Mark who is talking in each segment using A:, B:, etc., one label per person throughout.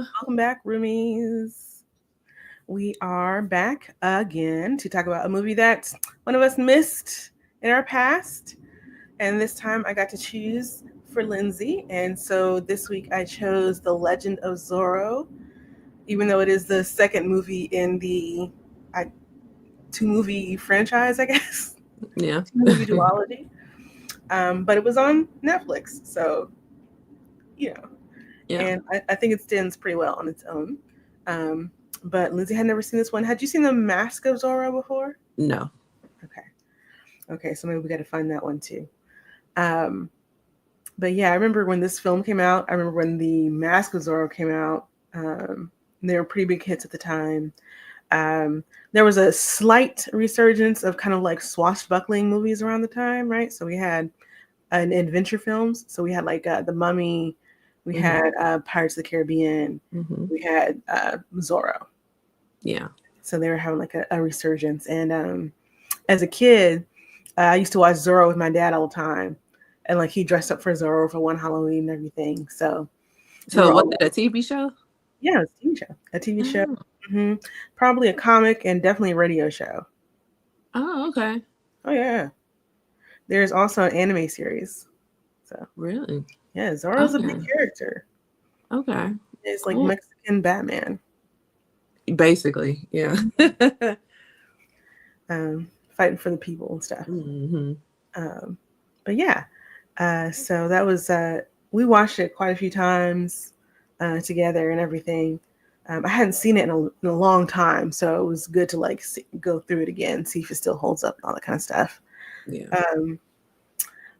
A: Welcome back, Roomies. We are back again to talk about a movie that one of us missed in our past. And this time I got to choose for Lindsay. And so this week I chose The Legend of Zorro, even though it is the second movie in the I, two movie franchise, I guess,
B: Yeah.
A: two movie duology. But it was on Netflix. So, you know,
B: Yeah.
A: and I think it stands pretty well on its own. Um, but Lindsay had never seen this one. Had you seen The Mask of Zorro before?
B: No.
A: Okay. Okay, so maybe we got to find that one too. Um, but yeah, I remember when this film came out. I remember when The Mask of Zorro came out. They were pretty big hits at the time. There was a slight resurgence of kind of like swashbuckling movies around the time, right? So we had an adventure films. So we had like The Mummy, we
B: hmm
A: had Pirates of the Caribbean,
B: hmm
A: we had Zorro.
B: Yeah.
A: So they were having like a resurgence. And as a kid, I used to watch Zorro with my dad all the time, and like he dressed up for Zorro for one Halloween and everything. So we
B: So
A: were
B: was
A: all
B: it a TV show?
A: yeah, it's a TV show, a TV show,
B: Oh,
A: hmm probably a comic and definitely a radio show.
B: oh, okay.
A: Oh yeah, there's also an anime series. So
B: Really?
A: yeah, Zorro's a big
B: Okay.
A: character.
B: Okay.
A: It's like
B: Well,
A: Mexican Batman,
B: basically, yeah.
A: fighting for the people and stuff.
B: hmm
A: Um, but yeah, so that was we watched it quite a few times together and everything. I hadn't seen it in a long time, so it was good to like go through it again, see if it still holds up and all that kind of stuff.
B: Yeah.
A: Um,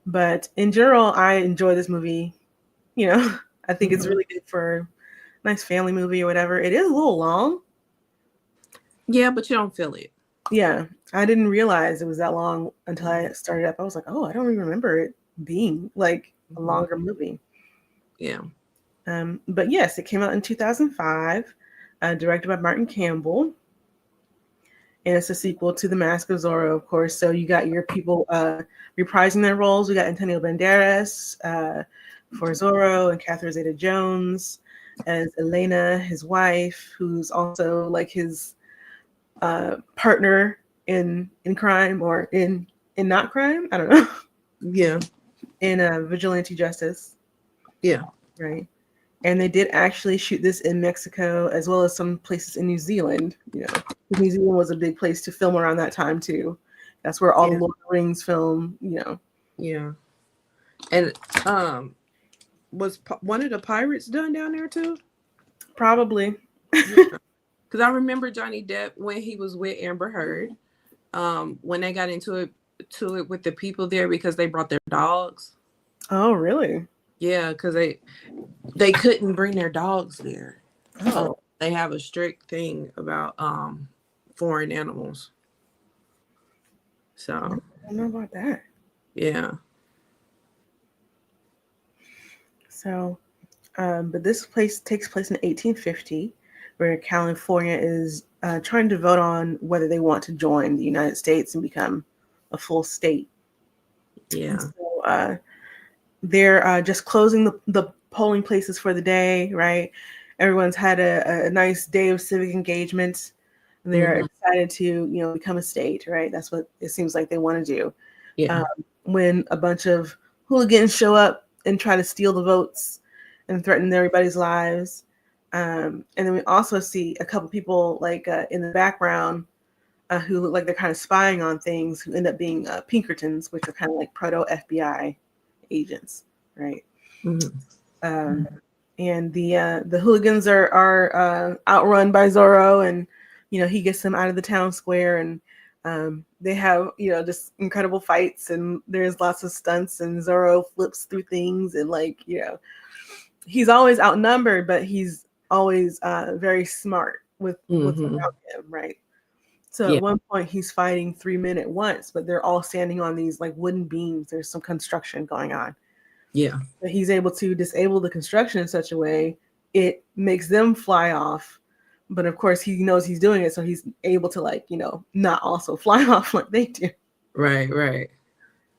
A: but in general, I enjoy this movie. You know, I think it's
B: hmm
A: really good for a nice family movie or whatever. It is a little long.
B: Yeah, but you don't feel it.
A: Yeah, I didn't realize it was that long until I started up. I was like, oh, I don't even remember it being like a
B: hmm
A: longer movie.
B: Yeah.
A: But yes, it came out in 2005, directed by Martin Campbell, and it's a sequel to The Mask of Zorro, of course. So you got your people reprising their roles. We got Antonio Banderas for Zorro and Catherine Zeta-Jones as Elena, his wife, who's also like his partner in crime or in not crime. I don't know.
B: Yeah.
A: In vigilante justice,
B: Yeah.
A: right? And they did actually shoot this in Mexico as well as some places in New Zealand. New Zealand was a big place to film around that time too. That's where all the
B: Yeah.
A: Lord of the Rings film.
B: Yeah. And was one of the pirates done down there too?
A: Probably.
B: Yeah. Because I remember Johnny Depp when he was with Amber Heard. When they got into it with the people there because they brought their dogs.
A: Oh, really?
B: Yeah, because they couldn't bring their dogs there.
A: Oh,
B: They have a strict thing about foreign animals.
A: I
B: So
A: don't know about that.
B: yeah.
A: So, but this place takes place in 1850, where California is trying to vote on whether they want to join the United States and become a full state. And
B: Yeah.
A: so they're just closing the polling places for the day, right? Everyone's had a nice day of civic engagement. They're
B: hmm
A: excited to, become a state, right? That's what it seems like they want to do.
B: Yeah.
A: Um, when a bunch of hooligans show up and try to steal the votes and threaten everybody's lives. And then we also see a couple people like in the background who look like they're kind of spying on things, who end up being Pinkertons, which are kind of like proto FBI agents, right?
B: hmm
A: Um, and the hooligans are outrun by Zorro, and he gets them out of the town square, and they have just incredible fights, and there's lots of stunts, and Zorro flips through things, and like he's always outnumbered, but he's always very smart with what's
B: hmm
A: around him, right? So
B: Yeah.
A: at one point he's fighting three men at once, but they're all standing on these like wooden beams. There's some construction going on.
B: Yeah.
A: But he's able to disable the construction in such a way it makes them fly off. But of course he knows he's doing it, so he's able to like, not also fly off like they do.
B: Right. Right.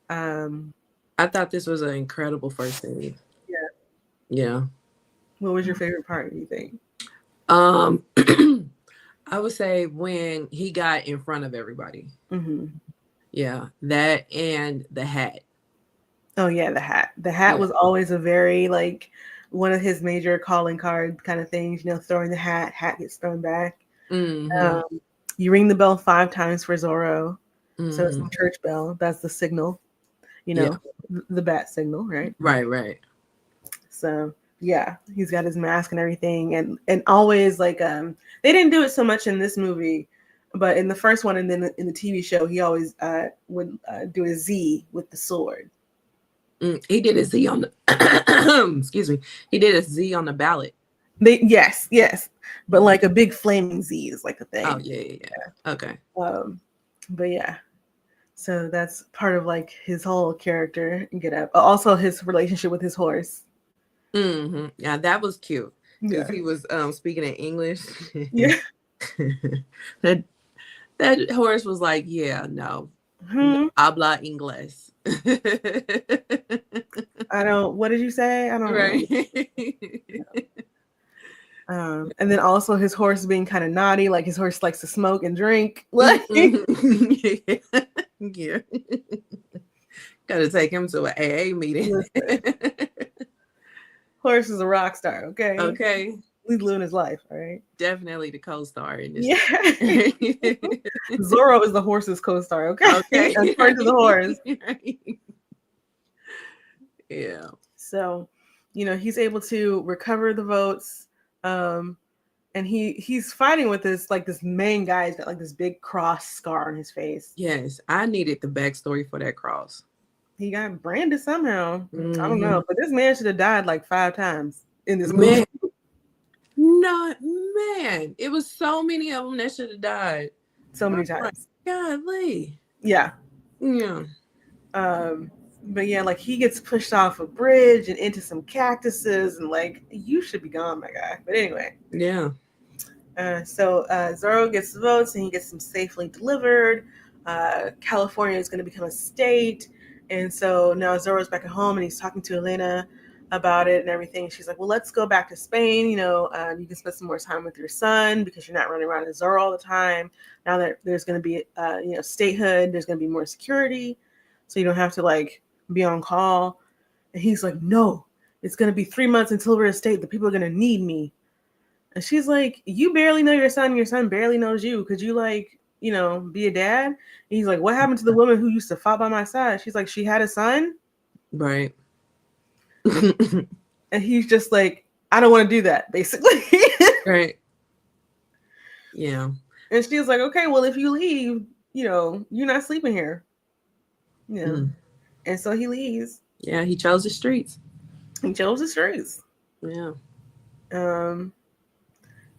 A: Um
B: I thought this was an incredible first scene.
A: yeah.
B: Yeah.
A: What was your favorite part, do you think?
B: Um, I would say when he got in front of everybody.
A: Mm-hmm.
B: Yeah, that and the hat.
A: Oh yeah, the hat. The hat
B: Yeah.
A: was always a very like one of his major calling card kind of things. You know, throwing the hat, hat gets thrown back.
B: Mm-hmm.
A: Um, you ring the bell 5 times for Zorro, so it's
B: Mm-hmm.
A: the church bell. That's the signal. You
B: Yeah.
A: know, the bat signal, right?
B: Right. Right.
A: So yeah, he's got his mask and everything, and always like they didn't do it so much in this movie, but in the first one and then in the TV show, he always would do a Z with the sword.
B: He did a Z on the. Excuse me. He did a Z on the ballot.
A: Yes, but like a big flaming Z is like the
B: Oh
A: thing.
B: yeah, yeah, yeah. Okay.
A: Um, but yeah, so that's part of like his whole character and get up. Also, his relationship with his horse.
B: Mm-hmm. Yeah, that was cute because
A: Yeah,
B: he was speaking in English.
A: yeah.
B: that that horse was like, yeah, no,
A: Hmm.
B: habla inglés.
A: I don't. What did you say? I don't know.
B: Right.
A: And then also his horse being kind of naughty, like his horse likes to smoke and drink. Like
B: Yeah. Gotta take him to an AA meeting.
A: listen, horse is a rock star. Okay,
B: Okay.
A: he's living his life. All right.
B: Definitely the co-star in this.
A: Yeah. Zorro is the horse's co-star. Okay,
B: Okay.
A: according to the horse.
B: Yeah.
A: So, he's able to recover the votes. Um, and he's fighting with this main guy. He's got like this big cross scar on his face.
B: Yes, I needed the backstory for that cross.
A: He got branded somehow. I don't know,
B: Mhm.
A: but this man should have died like 5 times in this movie.
B: Man, not man. It was so many of them that should have died.
A: So many
B: I'm like,
A: times.
B: golly.
A: Yeah.
B: Yeah.
A: But yeah, like he gets pushed off a bridge and into some cactuses, and like you should be gone, my guy. But anyway,
B: Yeah.
A: so Zorro gets the votes and he gets them safely delivered. California is going to become a state, and so now Zorro's back at home and he's talking to Elena about it and everything. She's like, "Well, let's go back to Spain. You can spend some more time with your son because you're not running around as Zorro all the time. Now that there's going to be, statehood, there's going to be more security, so you don't have to like be on call." And he's like, "No, it's going to be 3 months until we're a state. The people are going to need me." And she's like, "You barely know your son. Your son barely knows you. Could you be a dad?" And he's like, "What happened to the woman who used to fight by my side?" She's like, "She had a son."
B: Right.
A: And he's just like, "I don't want to do that," basically.
B: Right. Yeah.
A: And she's like, "Okay, well, if you leave, you're not sleeping here." And so he leaves.
B: Yeah, he chose the streets.
A: He chose the streets.
B: Yeah.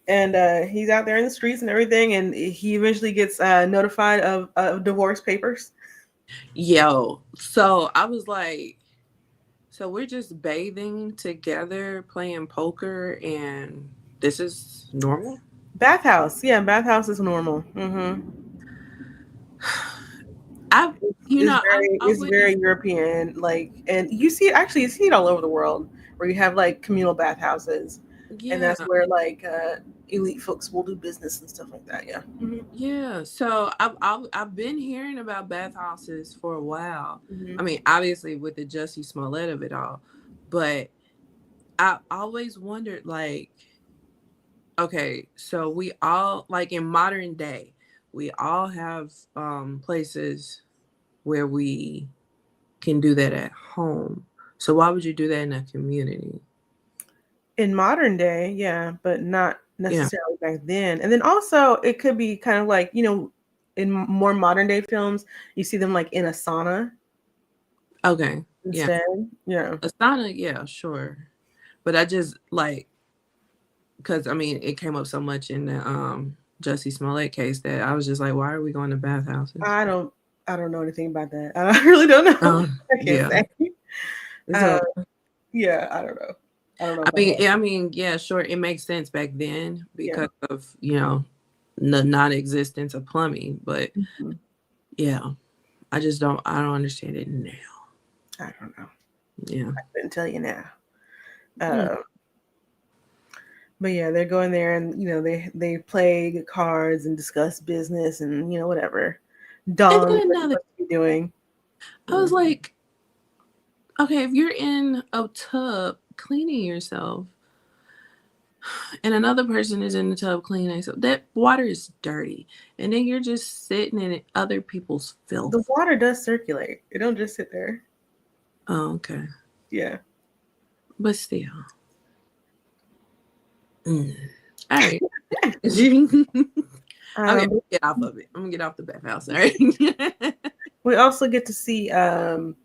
A: And he's out there in the streets and everything, and he eventually gets notified of divorce papers.
B: Yo. So I was like, so we're just bathing together, playing poker, and this is normal?
A: Bathhouse. Yeah, bathhouse is normal. Mm-hmm. It's very European, like, and you see it all over the world where you have like communal bathhouses, and that's where like elite folks will do business and stuff like that. Yeah. Mm-hmm.
B: Yeah. So I've been hearing about bathhouses for a while.
A: Mm-hmm.
B: I mean, obviously with the Jussie Smollett of it all, but I always wondered, like, okay, so we all, like, in modern day, we all have places where we can do that at home. So why would you do that in a community?
A: In modern day, yeah, but not necessarily back then. And then also it could be kind of like, in more modern day films, you see them like in a sauna.
B: Okay.
A: Instead. Yeah.
B: A sauna, yeah, sure. But I just like, because I mean it came up so much in the Jussie Smollett case that I was just like, why are we going to bathhouses?
A: I don't know anything about that. I really don't know. I can't say. Yeah, I don't know.
B: I mean, yeah, sure. It makes sense back then because of, the non-existence of plumbing, but yeah, I don't understand it now.
A: I don't know.
B: Yeah.
A: I couldn't tell you now. But yeah, they're going there, and they play cards and discuss business and whatever.
B: And
A: Dong,
B: then
A: what you're
B: another,
A: supposed to be doing.
B: I was like, okay, if you're in a tub cleaning yourself, and another person is in the tub cleaning themselves, that water is dirty, and then you're just sitting in other people's
A: The
B: filth.
A: water does circulate. It don't just sit there.
B: Oh, okay,
A: Yeah.
B: but still, all right. Okay,
A: Um,
B: get off of it. I'm gonna get off the bathhouse. All right.
A: we also get to see Elena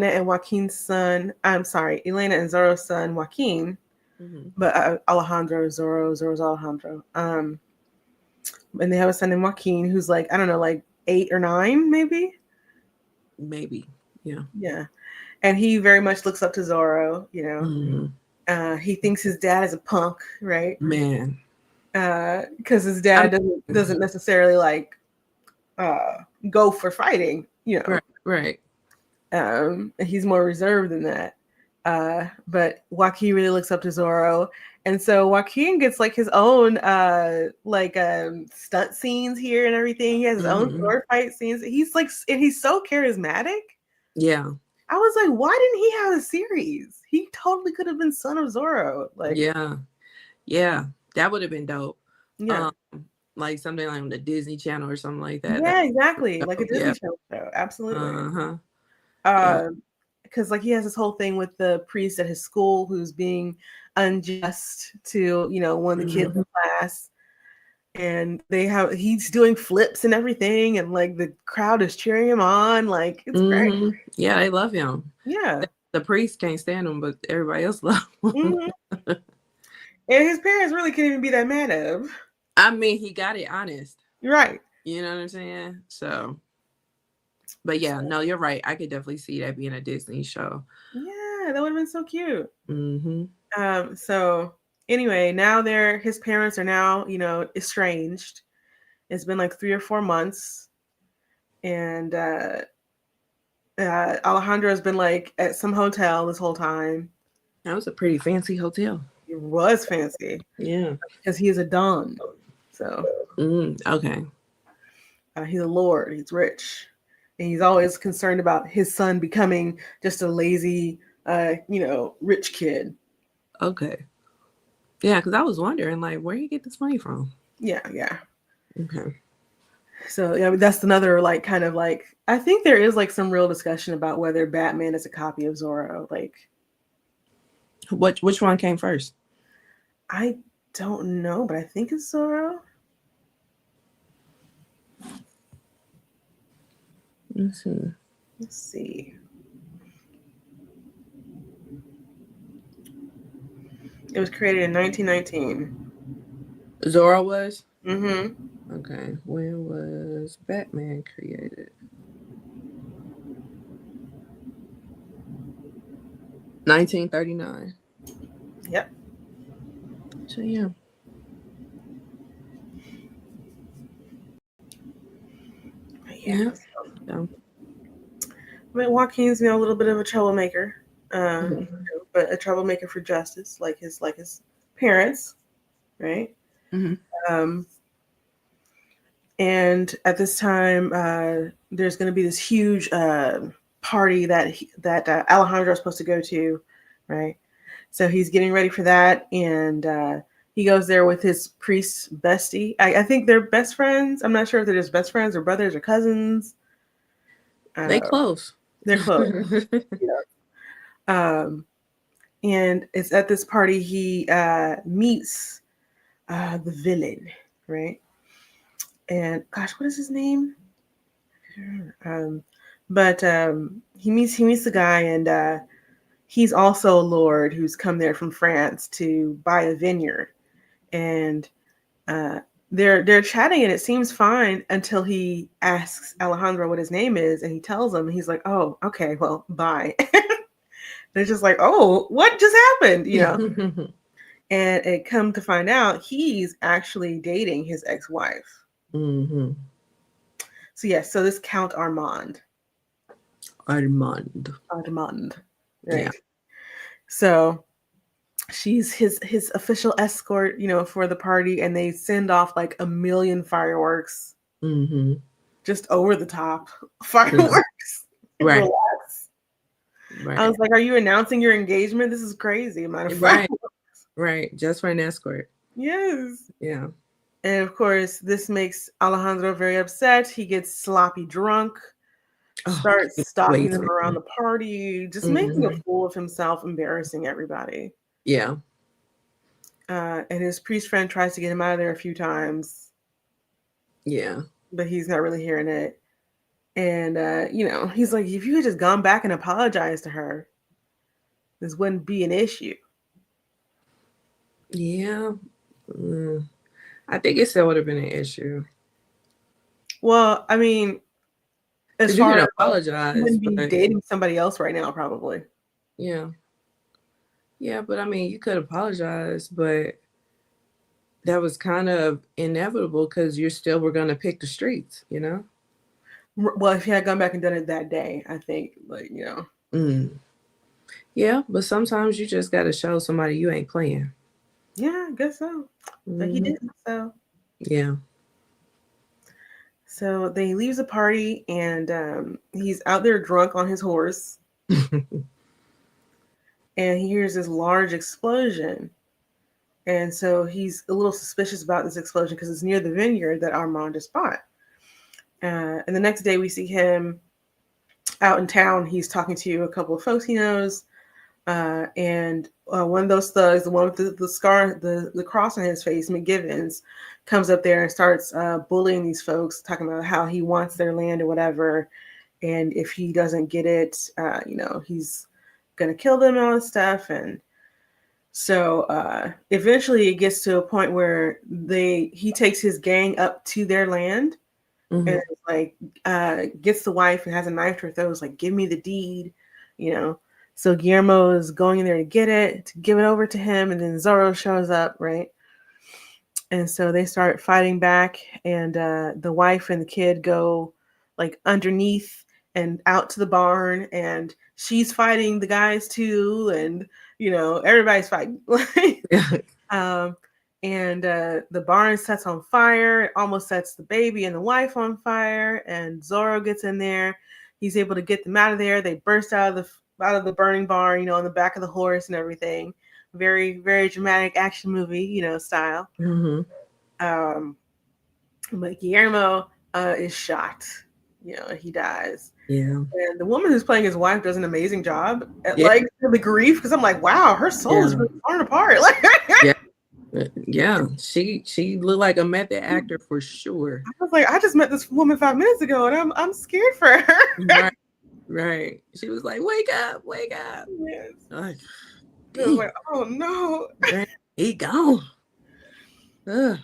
A: and Joaquin's son. I'm sorry, Elena and Zorro's son, Joaquin,
B: Mm-hmm.
A: but Alejandro, Zorro's Alejandro. And they have a son named Joaquin who's like, I don't know, like 8 or 9, maybe.
B: Maybe, yeah.
A: Yeah. And he very much looks up to Zorro,
B: Mm-hmm.
A: He thinks his dad is a punk, right?
B: Man,
A: Because his
B: I'm
A: dad doesn't necessarily like go for fighting.
B: right, right.
A: He's more reserved than that. But Joaquin really looks up to Zorro. And so Joaquin gets like his own stunt scenes here and everything. He has his own
B: Mm-hmm.
A: sword fight scenes. And he's so charismatic.
B: Yeah,
A: I was like, why didn't he have a series? He totally could have been son of Zorro. Like,
B: yeah, yeah. That would have been dope.
A: yeah.
B: Um, like something like on the Disney Channel or something like that. That
A: Yeah, exactly. Like a Disney
B: yeah.
A: Channel show. Absolutely.
B: Uh-huh. Yeah.
A: Because like he has this whole thing with the priest at his school who's being unjust to one of the kids
B: Mm-hmm.
A: in class, and he's doing flips and everything, and like the crowd is cheering him on. Like it's great.
B: Mm-hmm. Yeah, they love him.
A: Yeah.
B: The priest can't stand him, but everybody else love him.
A: Hmm. And his parents really can't even be that mad at him.
B: I mean, he got it honest.
A: Right.
B: You know what I'm saying? So, but yeah, no, you're right. I could definitely see that being a Disney show.
A: Yeah, that would have been so cute.
B: Mm-hmm.
A: So anyway, now his parents are now, estranged. It's been like 3 or 4 months, and Alejandro's been like at some hotel this whole time.
B: That was a pretty fancy hotel.
A: It was fancy
B: Yeah.
A: because he is a don. So
B: Okay.
A: he's a lord. He's rich, and he's always concerned about his son becoming just a lazy, rich kid.
B: Okay. Yeah, because I was wondering, like, where you get this money from?
A: Yeah, yeah.
B: Okay.
A: So yeah, that's another like kind of like I think there is like some real discussion about whether Batman is a copy of Zorro. Like
B: Which one came first?
A: I don't know, but I think it's Zorro.
B: Let's see.
A: Let's see. It was created in 1919.
B: Zorro was?
A: Mm-hmm.
B: Okay. When was Batman created? 1939.
A: Yep.
B: So yeah.
A: Yeah.
B: So,
A: I mean, Joaquin's a little bit of a troublemaker,
B: mhm.
A: but a troublemaker for justice, like his parents, right?
B: Mhm.
A: Um, and at this time, there's going to be this huge party that Alejandro's supposed to go to, right? So he's getting ready for that, and he goes there with his priest bestie. I think they're best friends. I'm not sure if they're just best friends or brothers or cousins.
B: They close.
A: They're close. Yeah. And it's at this party he meets the villain, right? And gosh, what is his name? But he meets the guy, and he's also a lord who's come there from France to buy a vineyard, and uh, they're chatting, and it seems fine until he asks Alejandro what his name is, and he tells him, and he's like, "Oh, okay, well, bye." They're just like, "Oh, what just happened?" And it come to find out he's actually dating his ex-wife.
B: Mm-hmm.
A: So yes, so this Count Armand.
B: Armand.
A: Armand.
B: Yeah.
A: Right. So she's his official escort, for the party, and they send off like a million fireworks, just over the top
B: Yeah.
A: fireworks. Like,
B: Right.
A: relax. I
B: Right.
A: was like, "Are you announcing your engagement? This is crazy amount of
B: Right.
A: fireworks."
B: Right. Just for an escort.
A: Yes.
B: Yeah.
A: And of course, this makes Alejandro very upset. He gets sloppy drunk,
B: Oh,
A: starts
B: way
A: stalking them
B: too
A: around
B: much.
A: the party, just making a
B: Hmm.
A: fool of himself, embarrassing everybody.
B: Yeah.
A: And his priest friend tries to get him out of there a few times,
B: Yeah.
A: but he's not really hearing it. And, he's like, if you had just gone back and apologized to her, this wouldn't be an issue.
B: Yeah. Mm. I think it still would have been an issue.
A: Well, I mean, as
B: Because you can
A: far as he
B: apologize,
A: wouldn't be
B: but
A: dating somebody else right now, probably.
B: yeah. Yeah, but I mean, you could apologize, but that was kind of inevitable because you still were going to pick the streets, you know?
A: Well, if he had gone back and done it that day, I think,
B: Mm. Yeah, but sometimes you just got to show somebody you ain't playing.
A: yeah, I guess so. But he
B: Hmm.
A: didn't.
B: Yeah.
A: So they leaves the party, and he's out there drunk on his horse, and he hears this large explosion. And so he's a little suspicious about this explosion because it's near the vineyard that Armand just bought. And the next day we see him out in town. He's talking to a couple of folks he knows. And one of those thugs, the one with the scar, the cross on his face, McGivens, comes up there and starts bullying these folks, talking about how he wants their land or whatever. And if he doesn't get it, he's going to kill them and all this stuff. And so eventually it gets to a point where he takes his gang up to their land, and
B: Hmm.
A: it's like gets the wife and has a knife to her throat. It's like, give me the deed, you know. So Guillermo is going in there to get it, to give it over to him, and then Zorro shows up, right? And so they start fighting back, and the wife and the kid go like underneath and out to the barn, and she's fighting the guys too, and everybody's fighting. um, and the barn sets on fire. It almost sets the baby and the wife on fire. And Zorro gets in there. He's able to get them out of there. They burst out of the burning barn, on the back of the horse and everything. Very, very dramatic action movie, style.
B: Hmm.
A: Um, but Guillermo is shot. He dies.
B: Yeah.
A: And the woman who's playing his wife does an amazing job at
B: Yeah.
A: like the grief, because I'm like, wow, her soul is
B: Yeah.
A: really torn apart. Like,
B: Yeah. Yeah. She looked like a method actor for sure.
A: I was like, I just met this woman 5 minutes ago, and I'm scared for her.
B: Right. Right. She was like, wake up, wake up.
A: Yes.
B: Like,
A: I was like, oh no.
B: dang, he gone. Ugh,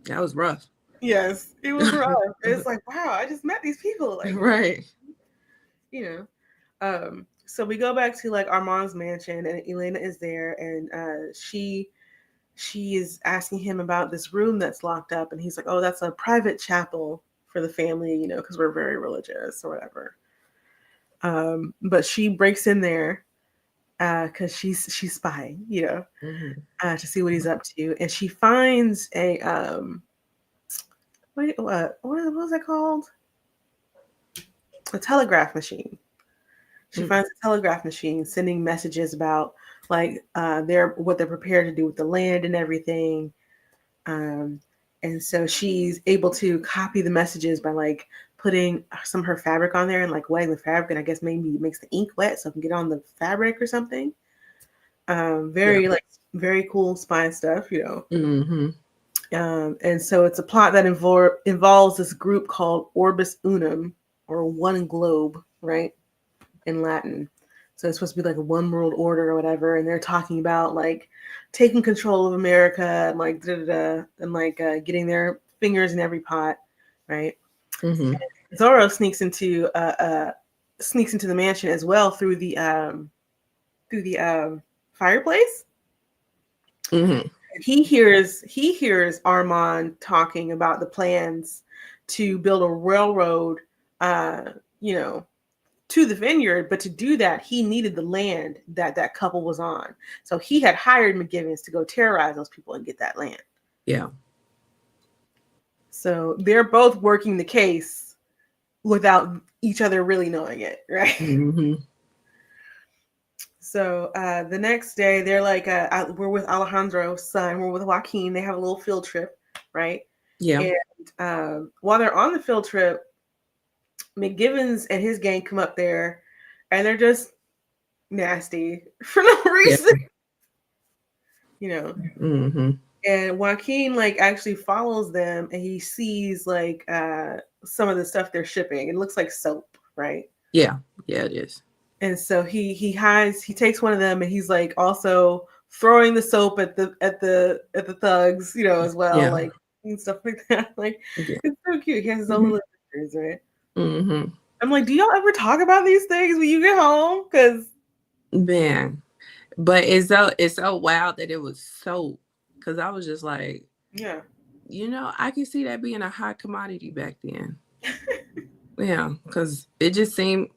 B: that was rough.
A: Yes, it was rough. It's like, wow, I just met these people. Like,
B: Right.
A: you so we go back to like Armand's mansion, and Elena is there, and she is asking him about this room that's locked up, and he's like, oh, that's a private chapel for the family, because we're very religious or whatever. But she breaks in there because she's spying, to see what he's up to, and she finds a what was it called? A telegraph machine. She
B: Mm.
A: finds a telegraph machine sending messages about like what they're prepared to do with the land and everything. Um, and so she's able to copy the messages by like putting some of her fabric on there and like wetting the fabric, and I guess maybe it makes the ink wet so it can get on the fabric or something.
B: Yeah.
A: Very cool spy stuff,
B: Mm-hmm.
A: And so it's a plot that involves this group called Orbis Unum, or One Globe, right, in Latin. So it's supposed to be like a one world order or whatever, and they're talking about like taking control of America and like and like getting their fingers in every pot, right?
B: Mm-hmm.
A: Zorro sneaks into the mansion as well through the fireplace.
B: Mm-hmm.
A: He hears Armand talking about the plans to build a railroad, uh, you know, to the vineyard, but to do that, he needed the land that that couple was on. So he had hired McGivens to go terrorize those people and get that land.
B: Yeah.
A: So they're both working the case without each other really knowing it, right?
B: Mm-hmm.
A: So the next day, they're like, we're with Alejandro's son, we're with Joaquin. They have a little field trip, right?
B: Yeah.
A: And while they're on the field trip, McGivens and his gang come up there, and they're just nasty for no reason, you know.
B: Mm-hmm.
A: And Joaquin like actually follows them, and he sees like some of the stuff they're shipping. It looks like soap, right?
B: Yeah. Yeah, it is.
A: And so he takes one of them, and he's like also throwing the soap at the thugs, you know, as well,
B: Yeah.
A: like and stuff like that. Like
B: Yeah.
A: it's so cute. He has his own little pictures, right?
B: Mm-hmm.
A: I'm like, do y'all ever talk about these things when you get home? Because
B: Man, but it's so wild that it was soap, because I was just like,
A: yeah,
B: I can see that being a hot commodity back then. Yeah, because it just seemed,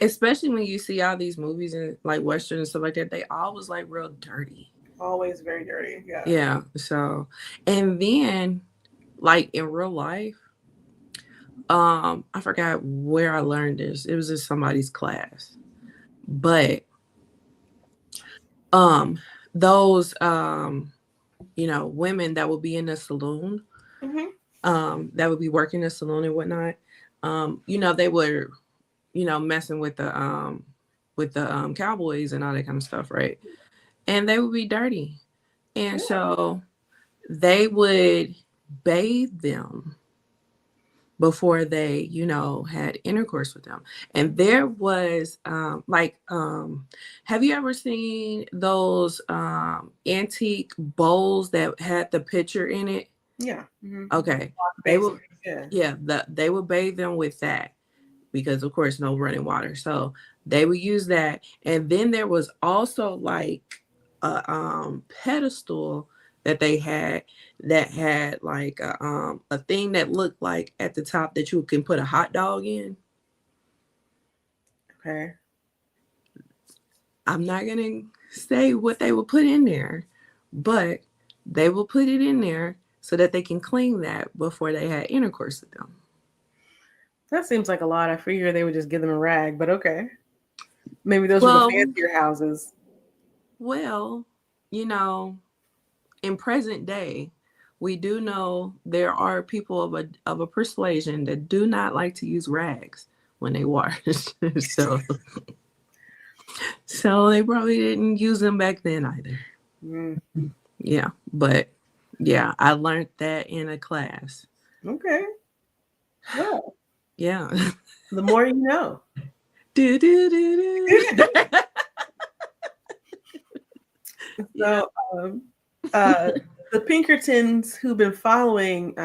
B: especially when you see all these movies and like Western and stuff like that, they always like real dirty.
A: always very dirty. Yeah.
B: Yeah. So, and then like in real life, I forgot where I learned this. It was in somebody's class, but those women that would be in the saloon, that would be working the saloon and whatnot, they were messing with the cowboys and all that kind of stuff, right? And they would be dirty, and so they would bathe them before they had intercourse with them. And there was have you ever seen those antique bowls that had the picture in it?
A: Yeah. Mm-hmm.
B: Okay. They would they would bathe them with that, because of course no running water, so they would use that. And then there was also like a pedestal that they had that had like a thing that looked like at the top that you can put a hot dog in.
A: Okay.
B: I'm not gonna say what they will put in there, but they will put it in there so that they can clean that before they had intercourse with them.
A: That seems like a lot. I figure they would just give them a rag, but okay. Maybe those were the fancier houses.
B: Well, in present day, we do know there are people of a persuasion that do not like to use rags when they wash. So they probably didn't use them back then either.
A: Mm.
B: Yeah, but yeah, I learned that in a class.
A: Okay. Well,
B: yeah.
A: The more you know.
B: do do do do.
A: So, the Pinkertons who've been following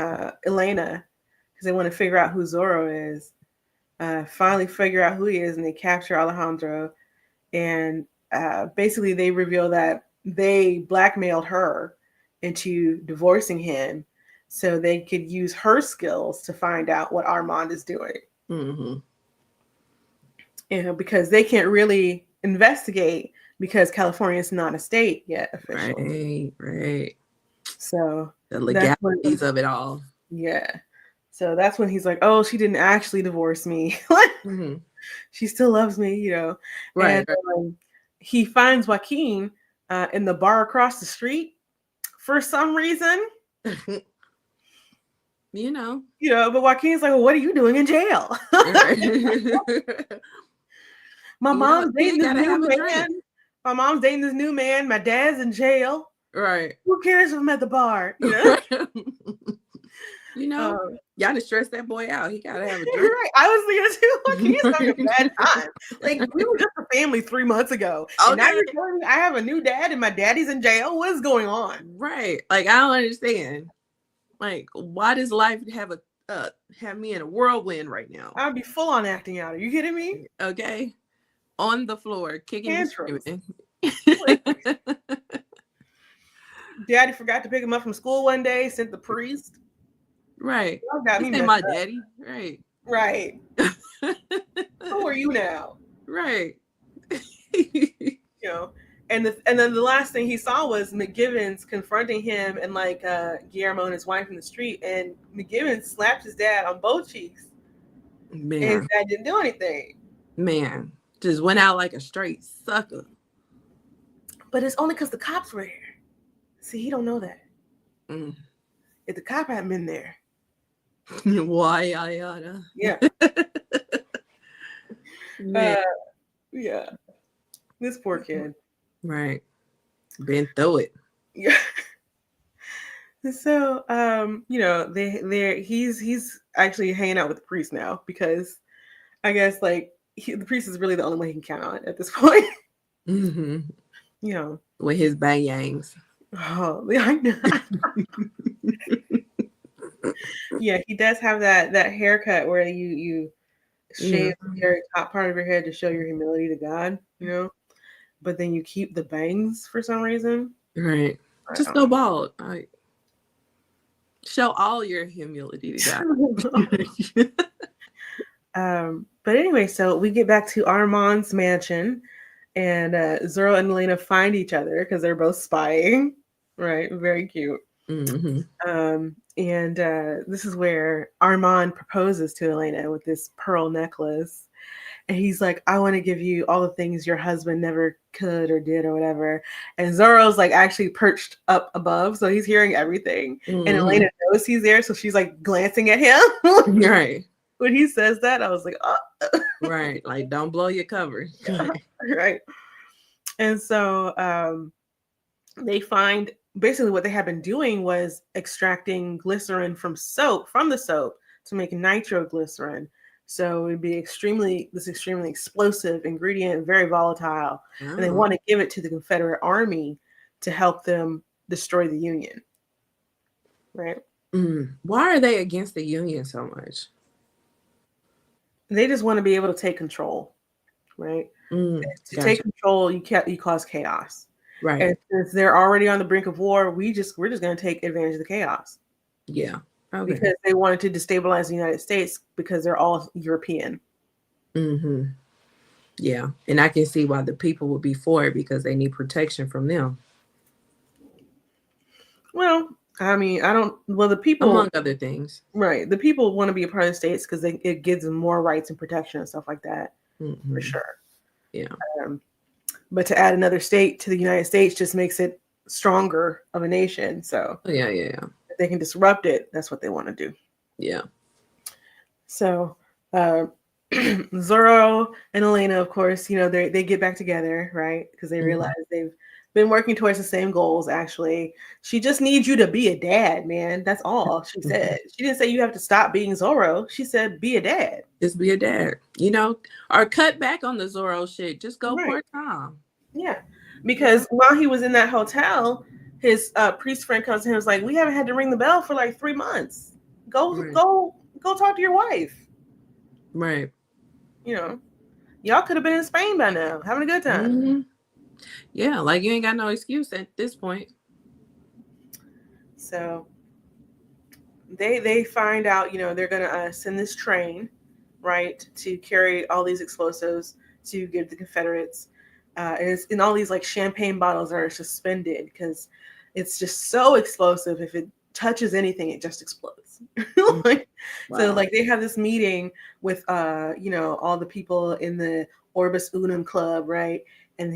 A: Elena because they want to figure out who Zorro is, finally figure out who he is, and they capture Alejandro. And basically, they reveal that they blackmailed her into divorcing him so they could use her skills to find out what Armand is doing.
B: Mm-hmm.
A: Because they can't really investigate because California is not a state yet officially.
B: Right.
A: So
B: the legalities of it all.
A: Yeah. So that's when he's like, "Oh, she didn't actually divorce me.
B: Mm-hmm.
A: She still loves me, Right. And he finds Joaquin in the bar across the street for some reason. But Joaquin's like, "Well, what are you doing in jail?" My mom's dating this new man. My mom's dating this new man. My dad's in jail.
B: Right.
A: Who cares if I'm at the bar?
B: Y'all to stress that boy out. He gotta have a drink.
A: Right. I was thinking too. Joaquin's having a bad time. Like, we were just a family 3 months ago. Okay. And now you're telling me I have a new dad and my daddy's in jail. What is going on?
B: Right. Like, I don't understand. Like, why does life have me in a whirlwind right now?
A: I'd be full on acting out. Are you kidding me?
B: Okay. On the floor, kicking and screaming.
A: Daddy forgot to pick him up from school one day, sent the priest.
B: Right. Got me my daddy. Right.
A: Right. Who are you now?
B: Right.
A: You know. And then the last thing he saw was McGivens confronting him and like Guillermo and his wife in the street, and McGivens slapped his dad on both cheeks, and his
B: Man,
A: dad didn't do anything.
B: man, just went out like a straight sucker.
A: But it's only because the cops were here. See, he don't know that.
B: Mm.
A: If the cop hadn't been there,
B: Why yada?
A: yeah,
B: Man,
A: yeah, this poor kid.
B: right. Been through it.
A: Yeah. So, he's actually hanging out with the priest now because I guess like the priest is really the only one he can count on at this point.
B: Mm-hmm.
A: You know.
B: With his bang yangs.
A: Oh, I know. Yeah, he does have that haircut where you shave the very top part of your head to show your humility to God, but then you keep the bangs for some reason.
B: Right. Just go bald. Show all your humility to
A: God. But anyway, so we get back to Armand's mansion, and Zorro and Elena find each other because they're both spying. Right, very cute.
B: Mm-hmm.
A: And this is where Armand proposes to Elena with this pearl necklace. And he's like, I want to give you all the things your husband never could or did or whatever. And Zorro's like actually perched up above. So he's hearing everything.
B: Mm-hmm.
A: And Elena knows he's there. So she's like glancing at him.
B: Right.
A: When he says that, I was like, oh.
B: Right. Like, don't blow your cover.
A: Right. And so they find basically what they had been doing was extracting glycerin from the soap to make nitroglycerin. So it'd be extremely explosive ingredient, very volatile. Oh. And they want to give it to the Confederate Army to help them destroy the Union. Right?
B: Why are they against the Union so much?
A: They just want to be able to take control. Right? To take control, you cause chaos.
B: Right.
A: And since they're already on the brink of war, we're just going to take advantage of the chaos.
B: Yeah. Okay.
A: Because they wanted to destabilize the United States because they're all European.
B: Mm-hmm. Yeah. And I can see why the people would be for it because they need protection from them.
A: Well, I mean, the people...
B: Among other things.
A: Right. The people want to be a part of the states because it gives them more rights and protection and stuff like that. Mm-hmm. For sure.
B: Yeah.
A: But to add another state to the United States just makes it stronger of a nation. So
B: yeah.
A: If they can disrupt it, that's what they want to do.
B: Yeah.
A: So Zorro and Elena, of course, they get back together, right? Because they realize they've been working towards the same goals, actually. She just needs you to be a dad, man. That's all she said. She didn't say you have to stop being Zorro. She said be a dad.
B: Just be a dad, or cut back on the Zorro shit. Just go part-time.
A: Yeah, because while he was in that hotel, his priest friend comes to him and was like, we haven't had to ring the bell for like 3 months. Go talk to your wife.
B: Right.
A: Y'all could have been in Spain by now, having a good time.
B: Mm-hmm. Yeah, like you ain't got no excuse at this point.
A: So they find out, they're gonna send this train, right, to carry all these explosives to give the Confederates. And it's in all these like champagne bottles that are suspended because it's just so explosive. If it touches anything, it just explodes. Wow. So like they have this meeting with all the people in the Orbis Unum Club, right? And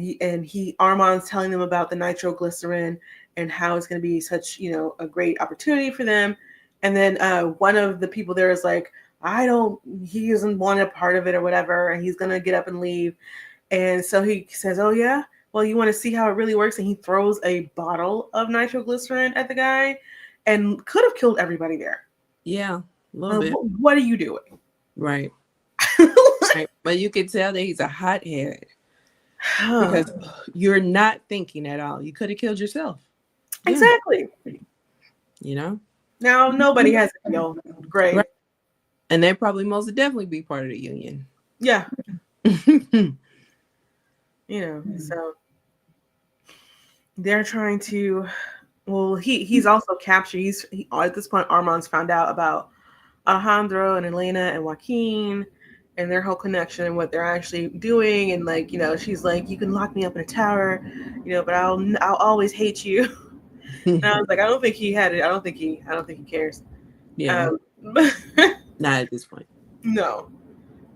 A: Armand's telling them about the nitroglycerin and how it's going to be such a great opportunity for them. And then one of the people there is like, he doesn't want a part of it or whatever, and he's going to get up and leave. And so he says, oh yeah, well, you want to see how it really works? And he throws a bottle of nitroglycerin at the guy and could have killed everybody there.
B: Yeah, a little bit.
A: What are you doing?
B: Right. Right. But you can tell that he's a hothead because you're not thinking at all. You could have killed yourself.
A: Exactly. Now nobody has a kill. Great. Right.
B: And they probably most definitely be part of the Union.
A: Yeah. So they're trying to, well, he's also captured. At this point, Armand's found out about Alejandro and Elena and Joaquin and their whole connection and what they're actually doing. And like, she's like, you can lock me up in a tower, but I'll always hate you. And I was like, I don't think he had it. I don't think he cares.
B: Yeah.
A: But
B: Not at this point.
A: no.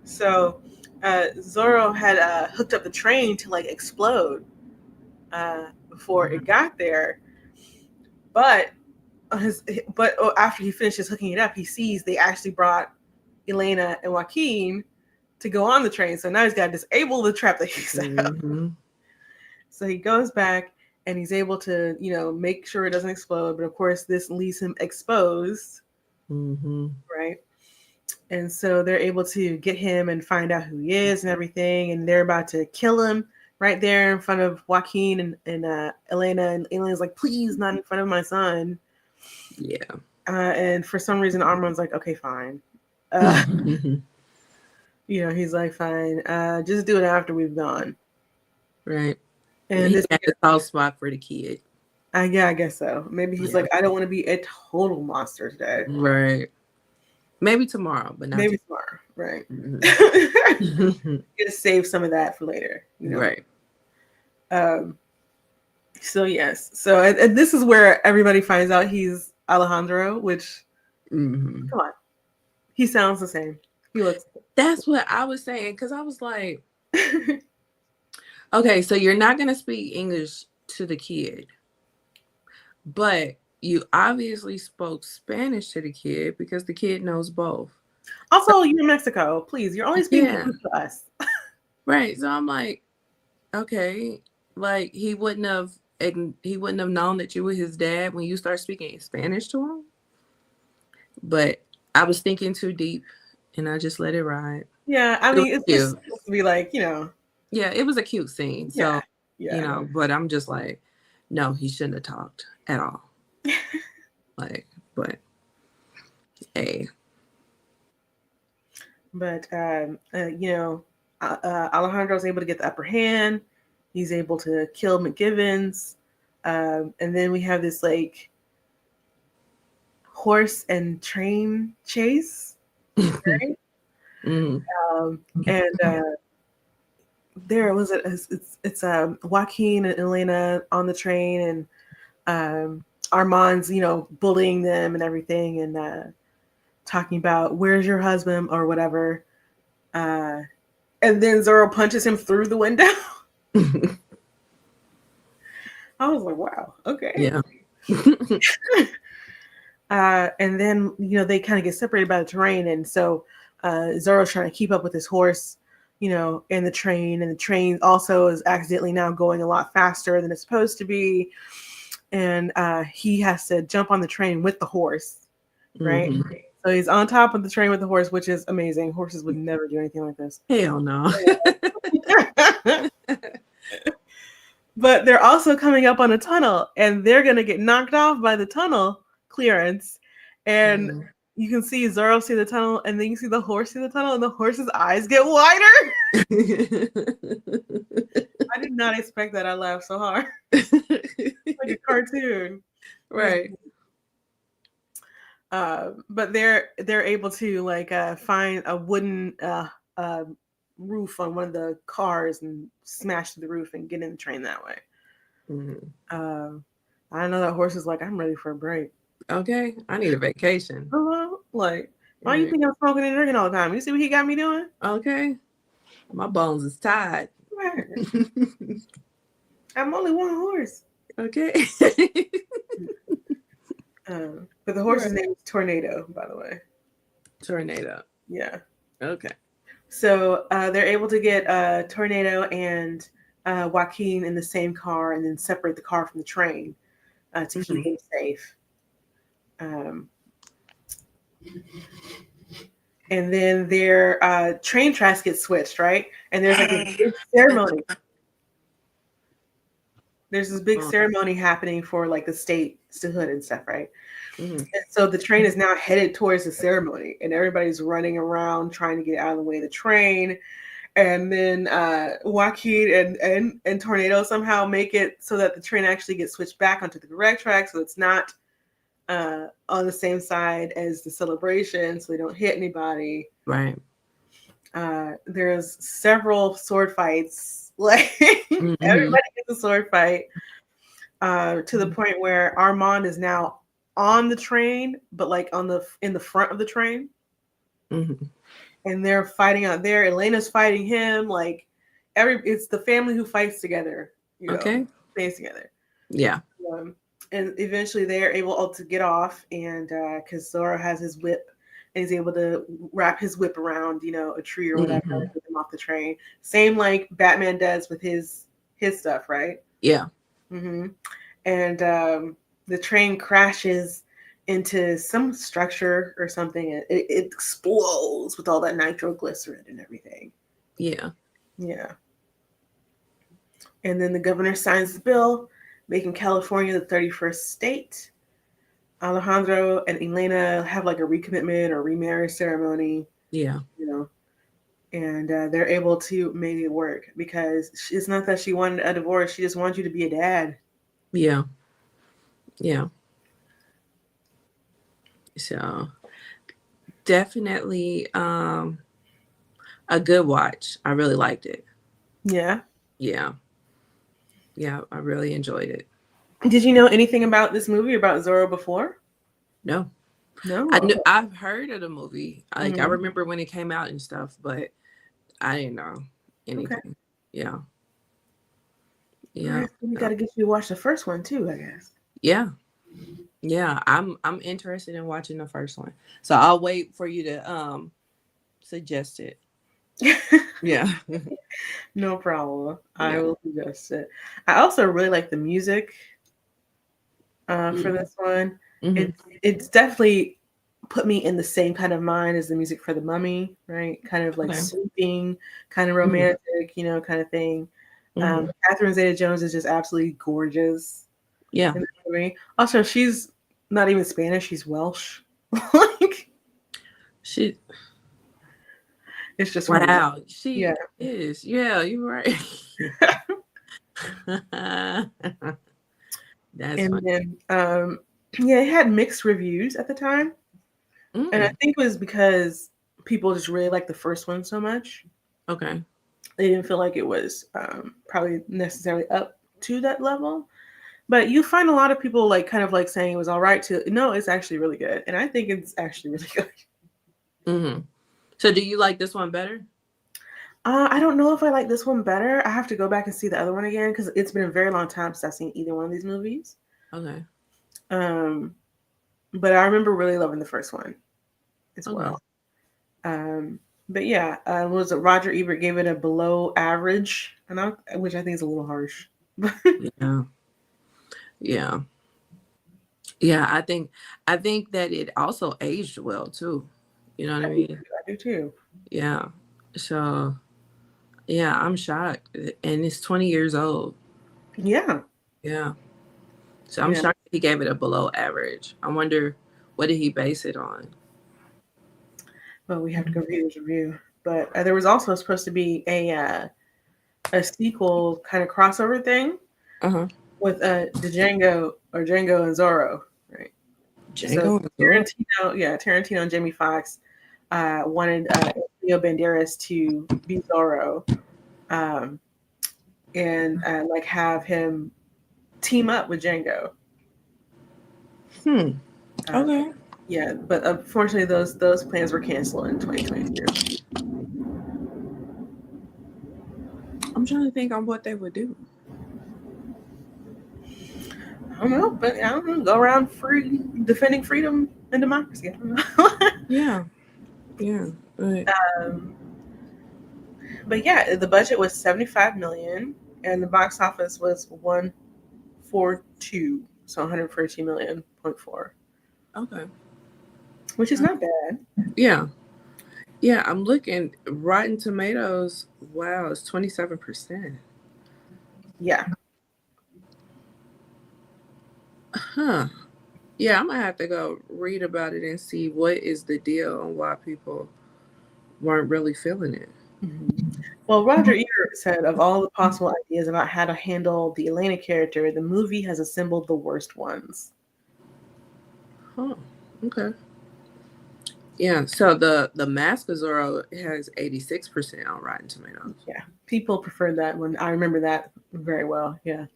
A: So Zorro had hooked up the train to like explode before it got there. But after he finishes hooking it up, he sees they actually brought Elena and Joaquin to go on the train. So now he's got to disable the trap that he set up. So he goes back and he's able to, make sure it doesn't explode. But of course, this leaves him exposed. Right. And so they're able to get him and find out who he is and everything. And they're about to kill him right there in front of Joaquin and Elena. And Elena's like, please, not in front of my son.
B: Yeah.
A: And for some reason, Armand's like, okay, fine. He's like, fine. Just do it after we've gone.
B: Right.
A: And
B: he had a soft spot for the kid.
A: Yeah, I guess so. Maybe he's like, I don't want to be a total monster today.
B: Right. Maybe tomorrow, but not
A: maybe tomorrow. Right. Gonna save some of that for later.
B: Right.
A: So yes. So and this is where everybody finds out he's Alejandro, which come on, he sounds the same. He looks.
B: That's what I was saying, because I was like, okay, so you're not gonna speak English to the kid, but you obviously spoke Spanish to the kid because the kid knows both.
A: Also, you're in Mexico. Please, you're only speaking to us.
B: Right. So I'm like, okay, like he wouldn't have known that you were his dad when you start speaking Spanish to him. But I was thinking too deep, and I just let it ride.
A: Yeah, I mean, it's just supposed to be like,
B: Yeah, it was a cute scene. So, but I'm just like, no, he shouldn't have talked at all. But hey.
A: But Alejandro's able to get the upper hand. He's able to kill McGivens, and then we have this like horse and train chase, right? And there was it's Joaquin and Elena on the train, and Armand's bullying them and everything, and talking about where's your husband or whatever, and then Zorro punches him through the window. I was like, wow, okay.
B: Yeah.
A: And then they kind of get separated by the terrain, and so Zorro's trying to keep up with his horse, and the train also is accidentally now going a lot faster than it's supposed to be, and he has to jump on the train with the horse, right? So he's on top of the train with the horse, which is amazing. Horses would never do anything like this.
B: Hell no.
A: But they're also coming up on a tunnel, and they're going to get knocked off by the tunnel clearance. And you can see Zorro see the tunnel, and then you see the horse see the tunnel, and the horse's eyes get wider. I did not expect that. I laughed so hard. Like a cartoon.
B: Right.
A: But they're able to like find a wooden roof on one of the cars and smash the roof and get in the train that way. I know that horse is like, I'm ready for a break.
B: Okay, I need a vacation.
A: Like, why do you think I'm smoking and drinking all the time? You see what he got me doing?
B: Okay, my bones is tied.
A: Right. I'm only one horse.
B: Okay.
A: But the horse's name is Tornado, by the way.
B: Tornado.
A: Yeah.
B: Okay.
A: So they're able to get Tornado and Joaquin in the same car, and then separate the car from the train to keep them safe. And then their train tracks get switched, right? And there's like a big ceremony. There's this big ceremony happening for like the statehood and stuff, right? And so the train is now headed towards the ceremony, and everybody's running around trying to get out of the way of the train. And then Joaquin and Tornado somehow make it so that the train actually gets switched back onto the correct track, so it's not on the same side as the celebration, so they don't hit anybody.
B: Right.
A: There's several sword fights. Like
B: Mm-hmm.
A: everybody gets a sword fight. To the point where Armand is now on the train, but like in the front of the train,
B: Mm-hmm.
A: and they're fighting out there. Elena's fighting him. Like it's the family who fights together.
B: Okay.
A: Stays together.
B: Yeah.
A: And eventually they're able to get off, and because Zorro has his whip, and he's able to wrap his whip around, a tree or whatever,
B: Mm-hmm.
A: and get them off the train. Same like Batman does with his stuff, right?
B: Yeah.
A: Mm-hmm. And the train crashes into some structure or something. It explodes with all that nitroglycerin and everything.
B: Yeah.
A: Yeah. And then the governor signs the bill, making California the 31st state. Alejandro and Elena have like a recommitment or remarriage ceremony,
B: Yeah.
A: And they're able to make it work because it's not that she wanted a divorce; she just wants you to be a dad.
B: Yeah. Yeah. So definitely a good watch. I really liked it.
A: Yeah.
B: Yeah. Yeah. I really enjoyed it.
A: Did you know anything about this movie about Zorro before?
B: No.
A: No.
B: I've heard of the movie. Like I
A: Mm-hmm.
B: remember when it came out and stuff, but I didn't know
A: Okay.
B: anything. Yeah.
A: All
B: Yeah.
A: right. So we got
B: Yeah.
A: to get you to watch the first one too, I guess.
B: Yeah. Yeah. I'm interested in watching the first one. So I'll wait for you to suggest it. Yeah.
A: No problem. I
B: Yeah.
A: will suggest it. I also really like the music for
B: Mm-hmm.
A: this one.
B: Mm-hmm.
A: It's definitely put me in the same kind of mind as the music for The Mummy, right? Kind of like
B: Okay.
A: soothing, kind of
B: Mm-hmm.
A: romantic, kind of thing.
B: Mm-hmm.
A: Catherine Zeta-Jones is just absolutely gorgeous
B: Yeah.
A: in the movie. Also, she's not even Spanish; she's Welsh. Like
B: She
A: it's just really,
B: wow.
A: yeah.
B: She is. Yeah, you're right. That's
A: And
B: funny.
A: then, yeah, it had mixed reviews at the time, and I
B: Mm.
A: think it was because people just really liked the first one so much.
B: Okay.
A: They didn't feel like it was probably necessarily up to that level. But you find a lot of people like kind of like saying it was all right to no, it's actually really good, and I think it's actually really good.
B: Mm-hmm. So do you like this one better?
A: I don't know if I like this one better. I have to go back and see the other one again because it's been a very long time since I've seen either one of these movies.
B: Okay.
A: Um, but I remember really loving the first one as
B: Okay.
A: well. Um, but yeah, was it Roger Ebert gave it a below average, which I think is a little harsh.
B: Yeah. Yeah. Yeah. I think that it also aged well too. You know what I mean?
A: I do too.
B: Yeah. So yeah, I'm shocked. And it's 20 years old.
A: Yeah,
B: Yeah. So I'm
A: yeah.
B: shocked he gave it a below average. I wonder what did he base it on?
A: Well, we have to go read his review. But there was also supposed to be a sequel kind of crossover thing
B: Uh-huh.
A: with Django and Zorro, right? So
B: Django and Zorro?
A: Tarantino and Jamie Foxx wanted Leo Banderas to be Zorro, um, and like have him team up with Django.
B: Hmm.
A: Uh,
B: Okay.
A: yeah, but unfortunately, those plans were canceled in 2022.
B: I'm trying to think on what they would do.
A: I don't know, but I don't know. Go around free defending freedom and democracy. I don't know.
B: Yeah. Yeah. Right.
A: um, but yeah, the budget was 75 million, and the box office was 142, so 114 million.4,
B: Okay.
A: which is not bad.
B: Yeah. Yeah. I'm looking. Rotten Tomatoes. Wow, it's 27%.
A: Yeah,
B: Huh. Yeah, I'm gonna have to go read about it and see what is the deal and why people weren't really feeling it.
A: mhm. Well, Roger Ebert said of all the possible ideas about how to handle the Elena character, the movie has assembled the worst ones.
B: Huh. Okay. Yeah. So the Mask of Zorro has 86% on Rotten Tomatoes.
A: Yeah, people preferred that one. I remember that very well. Yeah.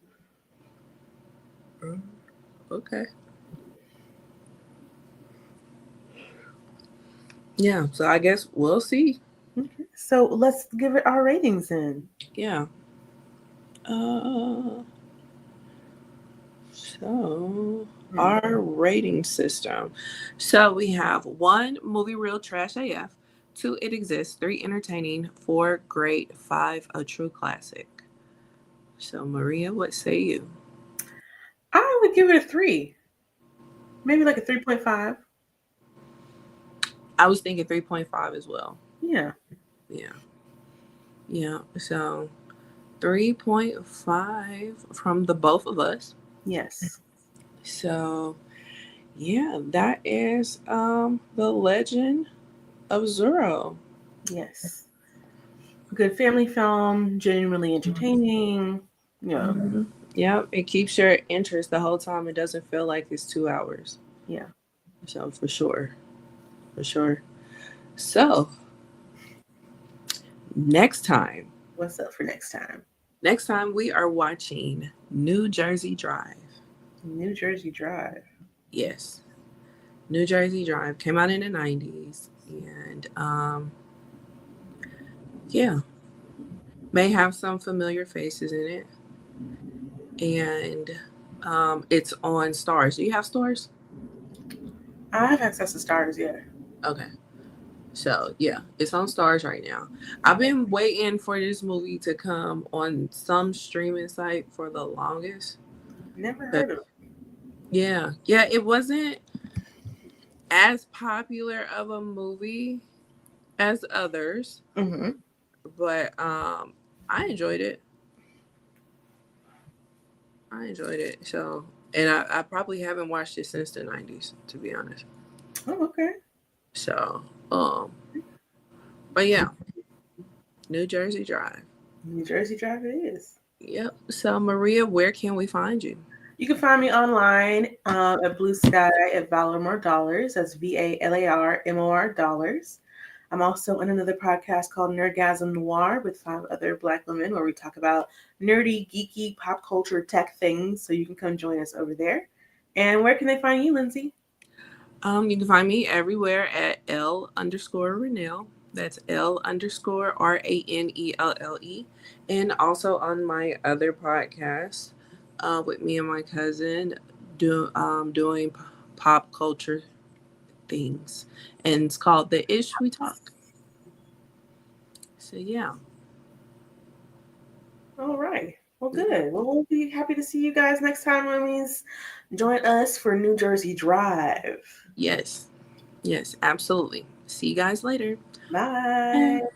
B: Okay. Yeah. So I guess we'll see.
A: Okay. So let's give it our ratings then.
B: Yeah. Uh. So
A: Hmm.
B: our rating system. So we have 1, movie real trash AF. 2, it exists. 3, entertaining. 4, great. 5, a true classic. So Maria, what say you?
A: I would give it a 3, maybe like a 3.5.
B: I was thinking 3.5 as well.
A: Yeah.
B: Yeah. Yeah. So 3.5 from the both of us.
A: Yes.
B: So yeah, that is the Legend of Zorro.
A: Yes. Good family film, genuinely entertaining. Yeah.
B: Mm-hmm. Yep, it keeps your interest the whole time. It doesn't feel like it's 2 hours.
A: Yeah.
B: So for sure, for sure. So next time,
A: What's up for next time?
B: next time we are watching New Jersey Drive.
A: New Jersey Drive.
B: Yes, New Jersey Drive came out in the 90s, and yeah, may have some familiar faces in it, and it's on Stars. Do you have Stars?
A: I have access to stars, yeah.
B: Okay. So yeah, it's on Stars right now. I've been waiting for this movie to come on some streaming site for the longest.
A: Never
B: But
A: heard of
B: yeah, yeah, it wasn't as popular of a movie as others,
A: it. Mm-hmm.
B: but I enjoyed it. I enjoyed it. So, and I probably haven't watched it since the 90s, to be honest.
A: Oh, okay.
B: So, but yeah, New Jersey Drive.
A: New Jersey Drive it is.
B: Yep. So Maria, where can we find you?
A: You can find me online at Blue Sky at Valarmore Dollars. That's VALARMOR Dollars. I'm also on another podcast called Nerdgasm Noir with 5 other Black women where we talk about nerdy, geeky, pop culture, tech things. So you can come join us over there. And where can they find you, Lindsay?
B: You can find me everywhere at L_Renelle. That's L_RANELLE. And also on my other podcast with me and my cousin doing pop culture things. And it's called The Ish We Talk. So, yeah.
A: All right. Well, good. Well, we'll be happy to see you guys next time when we join us for New Jersey Drive.
B: Yes. Yes, absolutely. See you guys later.
A: Bye.
B: Bye.